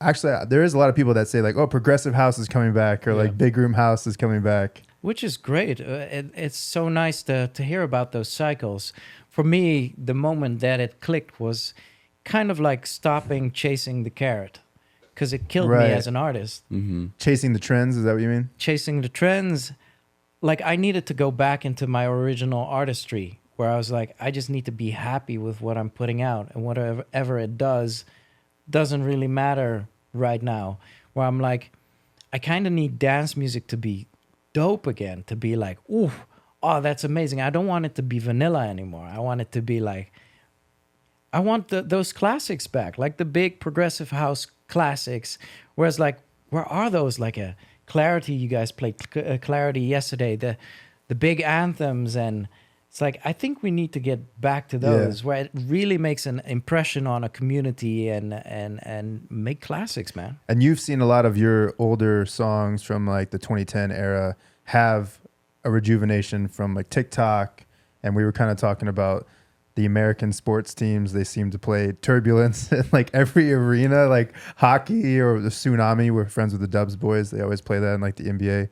Actually, there is a lot of people that say like, oh, progressive house is coming back, or like big room house is coming back. Which is great. It's so nice to hear about those cycles. For me, the moment that it clicked was kind of like stopping chasing the carrot, because it killed me as an artist. Chasing the trends, is that what you mean? Chasing the trends. Like, I needed to go back into my original artistry, where I was like, I just need to be happy with what I'm putting out, and whatever it doesn't really matter right now. Where I'm like, I kind of need dance music to be dope again, to be like, ooh, oh, that's amazing. I don't want it to be vanilla anymore. I want it to be like, I want those classics back, like the big progressive house classics. Whereas, like, where are those? Like a Clarity, you guys played Clarity yesterday, the big anthems, and it's like, I think we need to get back to those, where it really makes an impression on a community and make classics, man. And you've seen a lot of your older songs from like the 2010 era have a rejuvenation from like TikTok, and we were kind of talking about the American sports teams. They seem to play Turbulence in like every arena, like hockey or the Tsunami. We're friends with the Dubs boys. They always play that in like the NBA.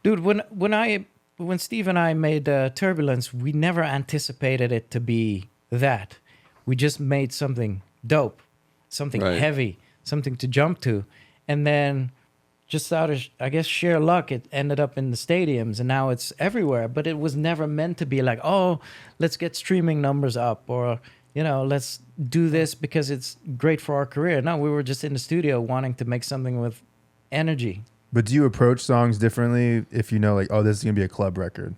Dude, when Steve and I made Turbulence, we never anticipated it to be that. We just made something dope, something heavy, something to jump to. And then just out of, I guess, sheer luck, it ended up in the stadiums, and now it's everywhere. But it was never meant to be like, oh, let's get streaming numbers up, or, you know, let's do this because it's great for our career. No, we were just in the studio wanting to make something with energy. But do you approach songs differently if you know, like, oh, this is going to be a club record,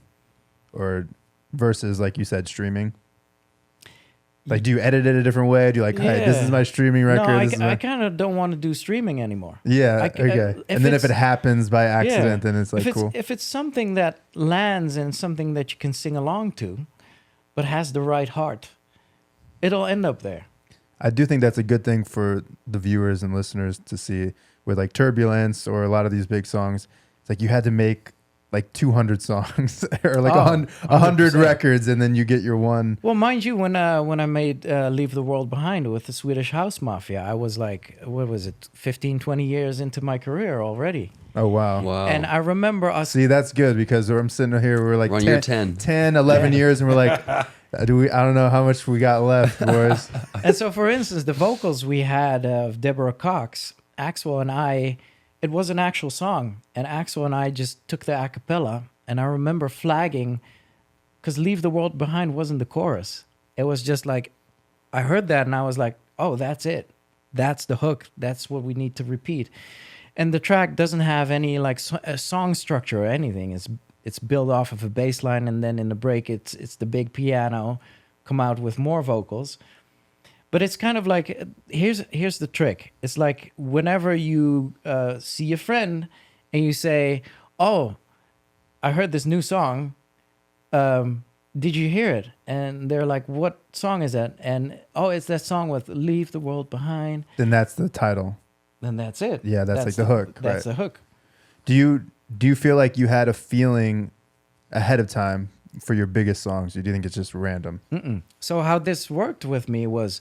or versus, like you said, streaming? Like, do you edit it a different way? Do you like, hey, this is my streaming record? No, I kind of don't want to do streaming anymore. Yeah, okay. And then if it happens by accident, then it's like, cool. If it's something that lands and something that you can sing along to, but has the right heart, it'll end up there. I do think that's a good thing for the viewers and listeners to see with like Turbulence or a lot of these big songs. It's like you had to make like 200 songs or like 100 records, and then you get your one. Well, mind you, when I made Leave the World Behind with the Swedish House Mafia, I was like, what was it, 15, 20 years into my career already. Oh, wow. And I remember us... See, that's good, because I'm sitting here, we're like 10, 11 years, and we're like, I don't know how much we got left, boys. And so, for instance, the vocals we had of Deborah Cox, Axel and I... It was an actual song, and Axel and I just took the a cappella, and I remember flagging, because Leave the World Behind wasn't the chorus. It was just like, I heard that, and I was like, oh, that's it. That's the hook. That's what we need to repeat. And the track doesn't have any like a song structure or anything. It's built off of a bass line, and then in the break, it's the big piano come out with more vocals. But it's kind of like, here's the trick. It's like whenever you see a friend and you say, oh, I heard this new song. Did you hear it? And they're like, what song is that? And, oh, it's that song with Leave the World Behind. Then that's the title. Then that's it. Yeah, that's like the hook. That's the hook. Do you feel like you had a feeling ahead of time for your biggest songs? Or do you think it's just random? Mm-mm. So how this worked with me was,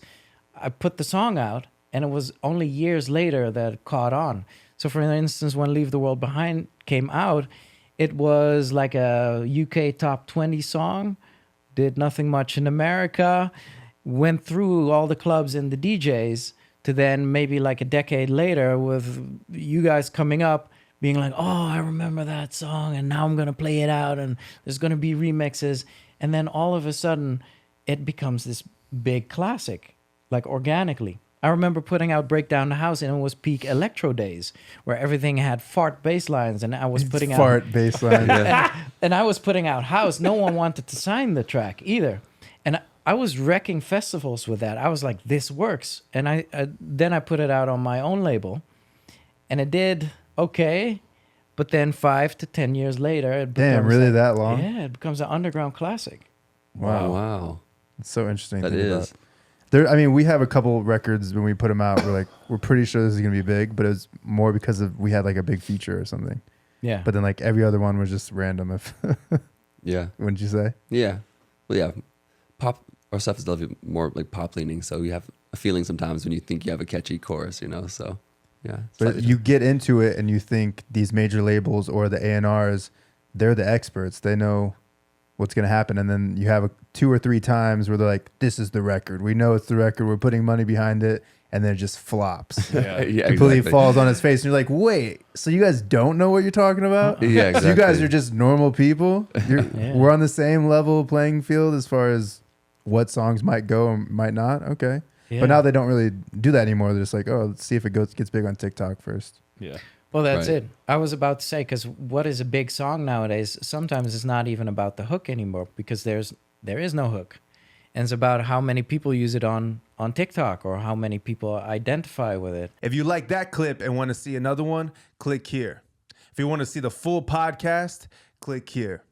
I put the song out, and it was only years later that it caught on. So, for instance, when Leave the World Behind came out, it was like a UK top 20 song, did nothing much in America, went through all the clubs and the DJs, to then maybe like a decade later with you guys coming up, being like, oh, I remember that song, and now I'm going to play it out, and there's going to be remixes. And then all of a sudden, it becomes this big classic. Like organically. I remember putting out Break Down the House, and it was peak electro days where everything had fart bass lines, and I was putting fart bass line, and I was putting out house. No one wanted to sign the track either. And I was wrecking festivals with that. I was like, this works. And then I put it out on my own label, and it did okay. But then 5 to 10 years later, it becomes really that long? Yeah, it becomes an underground classic. Wow. It's so interesting. That is. I mean, we have a couple records when we put them out. We're pretty sure this is gonna be big, but it was more because we had like a big feature or something. Yeah. But then like every other one was just random. Yeah. Wouldn't you say? Yeah. Well, yeah. Pop, our stuff is more like pop leaning, so you have a feeling sometimes when you think you have a catchy chorus, you know. So. Yeah. But Slightly you get into it and you think these major labels or the A&Rs, they're the experts. They know what's going to happen. And then you have 2 or 3 times where they're like, this is the record. We know it's the record. We're putting money behind it. And then it just flops. Yeah. yeah, Completely exactly. falls on his face. And you're like, wait, so you guys don't know what you're talking about? Yeah, exactly. So you guys are just normal people? Yeah. We're on the same level playing field as far as what songs might go and might not? Okay. Yeah. But now they don't really do that anymore. They're just like, oh, let's see if it gets big on TikTok first. Yeah. Well, that's Right. it. I was about to say, because what is a big song nowadays? Sometimes it's not even about the hook anymore, because there is no hook, and it's about how many people use it on TikTok or how many people identify with it. If you like that clip and want to see another one, click here. If you want to see the full podcast, click here.